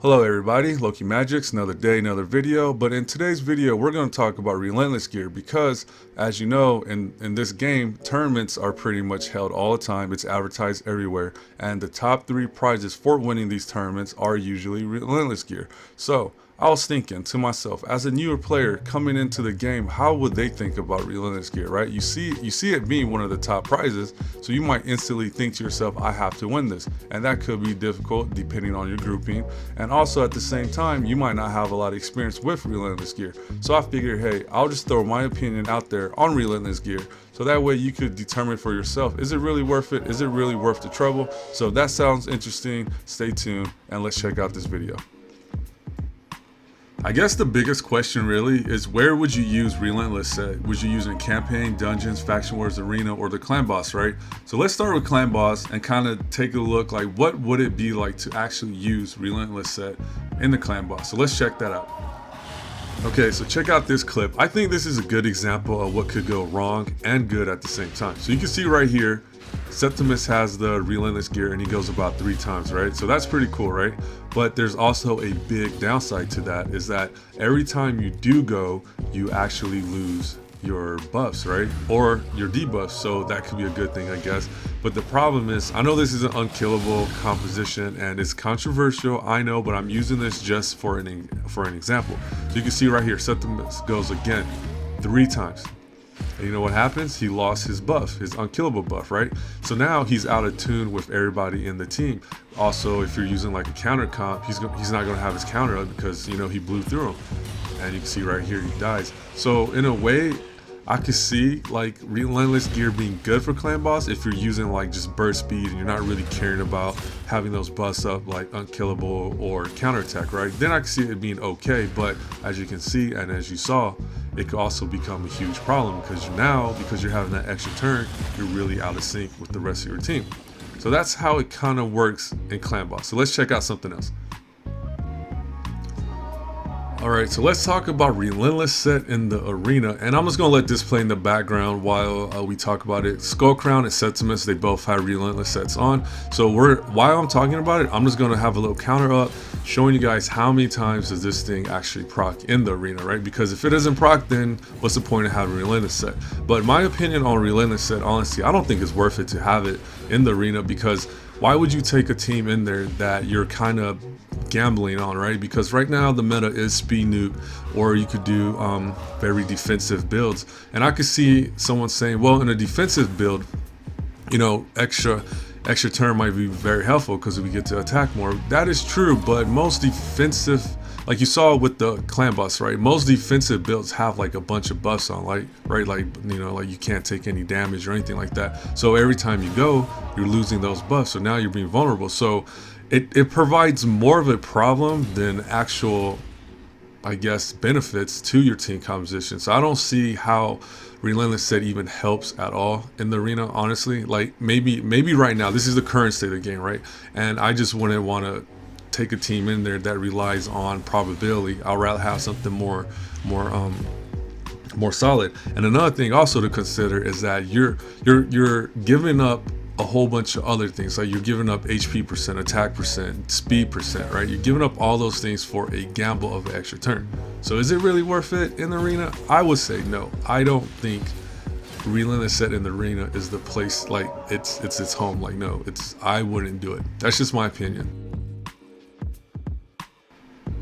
Hello everybody, Loki Magics, another day, another video. But in today's video, we're going to talk about Relentless Gear because, as you know, in this game, tournaments are pretty much held all the time. It's advertised everywhere. And the top 3 prizes for winning these tournaments are usually Relentless Gear. So, I was thinking to myself, as a newer player coming into the game, how would they think about Relentless Gear, right? You see it being one of the top prizes, so you might instantly think to yourself, I have to win this. And that could be difficult depending on your grouping. And also at the same time, you might not have a lot of experience with Relentless Gear. So I figured, hey, I'll just throw my opinion out there on Relentless Gear. So that way you could determine for yourself, is it really worth it? Is it really worth the trouble? So if that sounds interesting, stay tuned and let's check out this video. I guess the biggest question really is, where would you use Relentless Set? Would you use it in campaign, dungeons, faction wars, arena, or the clan boss, right? So let's start with clan boss and kind of take a look, like what would it be like to actually use Relentless Set in the clan boss? So let's check that out. Okay, so check out this clip. I think this is a good example of what could go wrong and good at the same time. So you can see right here, Septimus has the Relentless Gear and he goes about 3 times, right? So that's pretty cool, right? But there's also a big downside to that, is that every time you do go, you actually lose your buffs, right? Or your debuffs, so that could be a good thing, I guess. But the problem is, I know this is an unkillable composition and it's controversial, I know, but I'm using this just for an example. So you can see right here, Septimus goes again 3 times. And you know what happens? He lost his buff, his unkillable buff, right? So now he's out of tune with everybody in the team. Also, if you're using like a counter comp, he's not going to have his counter up because, you know, he blew through him. And you can see right here, he dies. So in a way, I could see like Relentless Gear being good for clan boss if you're using like just burst speed and you're not really caring about having those buffs up like unkillable or counterattack, right? Then I could see it being okay, but as you can see and as you saw, it could also become a huge problem because you're having that extra turn, you're really out of sync with the rest of your team. So that's how it kind of works in clan boss. So let's check out something else. Alright, so let's talk about Relentless Set in the arena, and I'm just going to let this play in the background while we talk about it. Skullcrown and Septimus, they both have Relentless Sets on, so while I'm talking about it, I'm just going to have a little counter up showing you guys how many times does this thing actually proc in the arena, right? Because if it doesn't proc, then what's the point of having Relentless Set? But my opinion on Relentless Set, honestly, I don't think it's worth it to have it in the arena, because why would you take a team in there that you're kind of gambling on, right? Because right now the meta is speed nuke, or you could do very defensive builds, and I could see someone saying, well, in a defensive build, you know, extra turn might be very helpful because we get to attack more. That is true, but most defensive, like you saw with the clan boss, right? Most defensive builds have like a bunch of buffs on, like, right? Like, you know, like you can't take any damage or anything like that. So every time you go, you're losing those buffs. So now you're being vulnerable. So it provides more of a problem than actual, I guess, benefits to your team composition. So I don't see how Relentless Set even helps at all in the arena, honestly. Like maybe right now, this is the current state of the game, right? And I just wouldn't want to take a team in there that relies on probability. I'd rather have something more solid. And another thing also to consider is that you're giving up a whole bunch of other things, like you're giving up HP percent, attack percent, speed percent, right? You're giving up all those things for a gamble of an extra turn. So is it really worth it in the arena? I would say no. I don't think Relentless Set in the arena is the place, like it's its home. Like no, I wouldn't do it. That's just my opinion.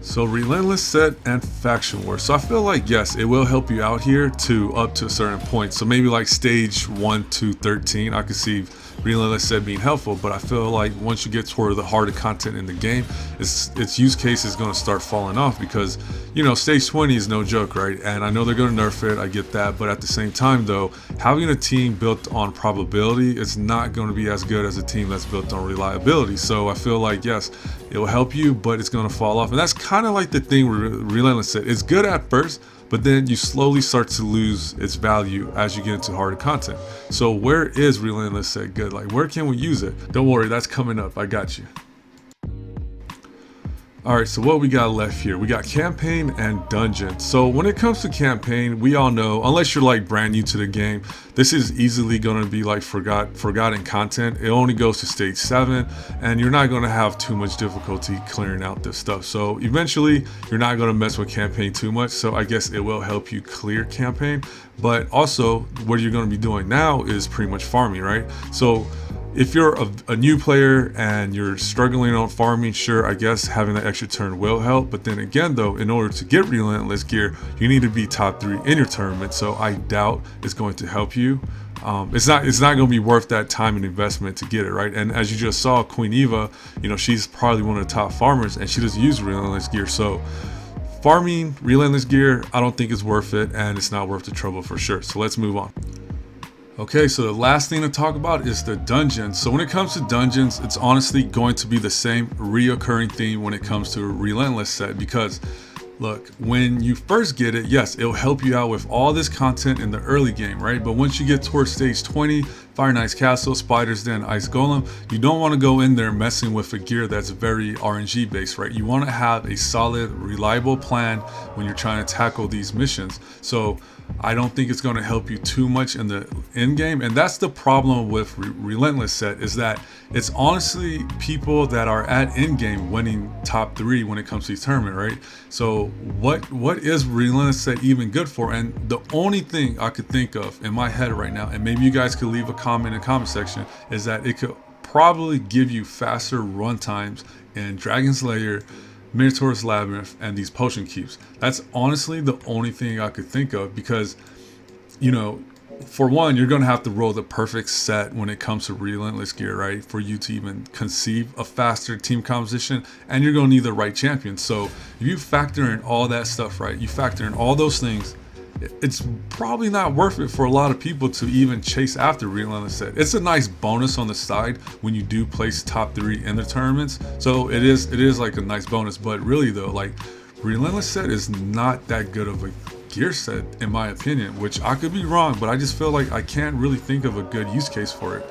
So Relentless Set and Faction War. So I feel like, yes, it will help you out here up to a certain point. So maybe like stage 1 to 13, I could see Relentless Set being helpful, but I feel like once you get toward the harder content in the game, its use case is going to start falling off because, you know, stage 20 is no joke, right? And I know they're going to nerf it, I get that, but at the same time though, having a team built on probability is not going to be as good as a team that's built on reliability. So I feel like, yes, it will help you, but it's going to fall off. And that's kind of like the thing with Relentless Set. It's good at first, but then you slowly start to lose its value as you get into harder content. So where is Relentless Set good? Like, where can we use it? Don't worry, that's coming up. I got you. All right, so what we got left here? We got campaign and dungeon. So when it comes to campaign, we all know, unless you're like brand new to the game, this is easily going to be like forgotten content. It only goes to stage 7, and you're not going to have too much difficulty clearing out this stuff. So eventually, you're not going to mess with campaign too much. So I guess it will help you clear campaign. But also, what you're going to be doing now is pretty much farming, right? So if you're a new player and you're struggling on farming, sure, I guess having that extra turn will help. But then again, though, in order to get Relentless gear, you need to be top 3 in your tournament. So I doubt it's going to help you. It's not going to be worth that time and investment to get it, right? And as you just saw, Queen Eva, she's probably one of the top farmers, and she doesn't use Relentless gear. So farming Relentless gear, I don't think it's worth it, and it's not worth the trouble for sure. So let's move on. Okay, so the last thing to talk about is the dungeons. So when it comes to dungeons, it's honestly going to be the same reoccurring theme when it comes to a Relentless set, because look, when you first get it, yes, it'll help you out with all this content in the early game, right? But once you get towards stage 20, Fire Knight's Castle, Spider's Den, Ice Golem, you don't want to go in there messing with a gear that's very RNG based, right? You want to have a solid, reliable plan when you're trying to tackle these missions. So I don't think it's going to help you too much in the end game, and that's the problem with Relentless set, is that it's honestly people that are at end game winning top 3 when it comes to the tournament, right? So what is Relentless set even good for? And the only thing I could think of in my head right now, and maybe you guys could leave a comment in the comment section, is that it could probably give you faster run times in Dragon's Lair, Minotaur's Labyrinth, and these potion keeps. That's honestly the only thing I could think of, because for one, you're going to have to roll the perfect set when it comes to Relentless gear, right, for you to even conceive a faster team composition, and you're going to need the right champion. So if you factor in all that stuff, right, you factor in all those things, it's probably not worth it for a lot of people to even chase after Relentless set. It's a nice bonus on the side when you do place top 3 in the tournaments, so it is like a nice bonus. But really though, like, Relentless set is not that good of a gear set in my opinion, which I could be wrong, but I just feel like I can't really think of a good use case for it.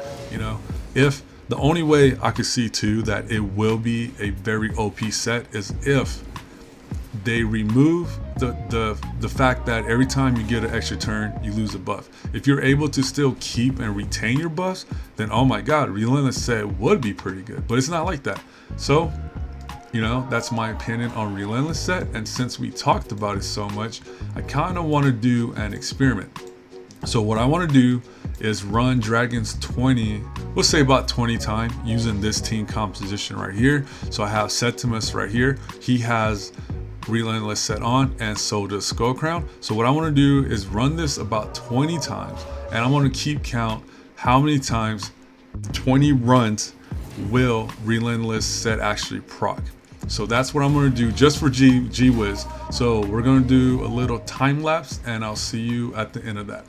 If the only way I could see too that it will be a very OP set is if they remove the fact that every time you get an extra turn, you lose a buff. If you're able to still keep and retain your buffs, then oh my god, Relentless set would be pretty good. But it's not like that. So, that's my opinion on Relentless set. And since we talked about it so much, I kind of want to do an experiment. So what I want to do is run Dragons 20, we'll say about 20 times, using this team composition right here. So I have Septimus right here. He has Relentless set on, and so does Skullcrown. So what I want to do is run this about 20 times, and I want to keep count how many times 20 runs will Relentless set actually proc. So that's what I'm going to do just for G-Wiz. So we're going to do a little time lapse, and I'll see you at the end of that.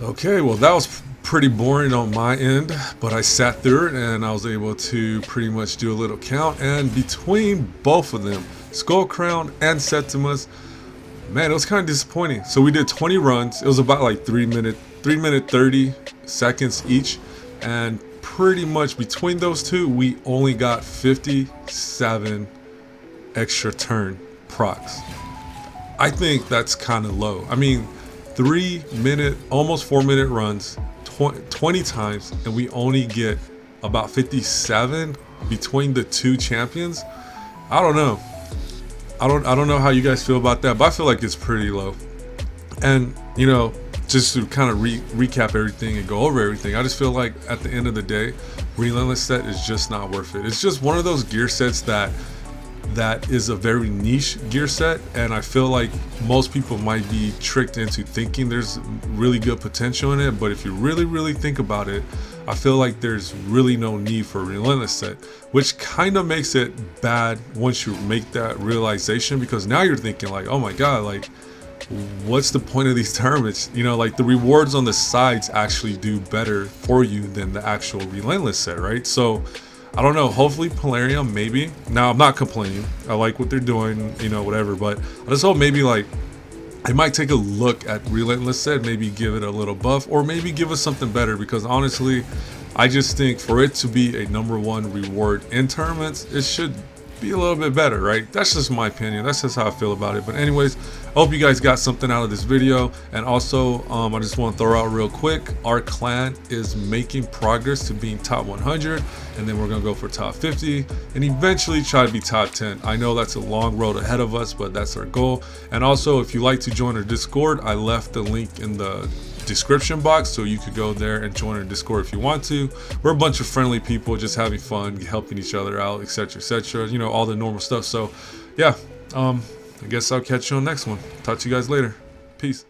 Okay, well that was pretty boring on my end, but I sat through it and I was able to pretty much do a little count, and between both of them, Skullcrown and Septimus, man, it was kind of disappointing. So we did 20 runs. It was about like 3 minute 30 seconds each, and pretty much between those two, we only got 57 extra turn procs. I think that's kind of low. I mean, 3 minute, almost 4 minute runs 20 times, and we only get about 57 between the two champions. I don't know. I don't know how you guys feel about that, but I feel like it's pretty low. And just to kind of recap everything and go over everything, I just feel like at the end of the day, Relentless set is just not worth it. It's just one of those gear sets that is a very niche gear set, and I feel like most people might be tricked into thinking there's really good potential in it. But if you really think about it, I feel like there's really no need for a Relentless set, which kind of makes it bad once you make that realization, because now you're thinking like, oh my god, like what's the point of these tournaments? You know, like the rewards on the sides actually do better for you than the actual Relentless set, right? So I don't know, hopefully Polarium, maybe. Now I'm not complaining, I like what they're doing, you know, whatever, but I just hope maybe like I might take a look at Relentless set, maybe give it a little buff, or maybe give us something better, because honestly I just think for it to be a #1 reward in tournaments, it should be a little bit better, right? That's just my opinion. That's just how I feel about it. But anyways, I hope you guys got something out of this video. And also, I just want to throw out real quick, our clan is making progress to being top 100, and then we're gonna go for top 50 and eventually try to be top 10. I know that's a long road ahead of us, but that's our goal. And also, if you like to join our Discord, I left the link in the description box, so you could go there and join our Discord if you want to. We're a bunch of friendly people just having fun, helping each other out, etc, you know, all the normal stuff. So yeah, I guess I'll catch you on the next one. Talk to you guys later. Peace.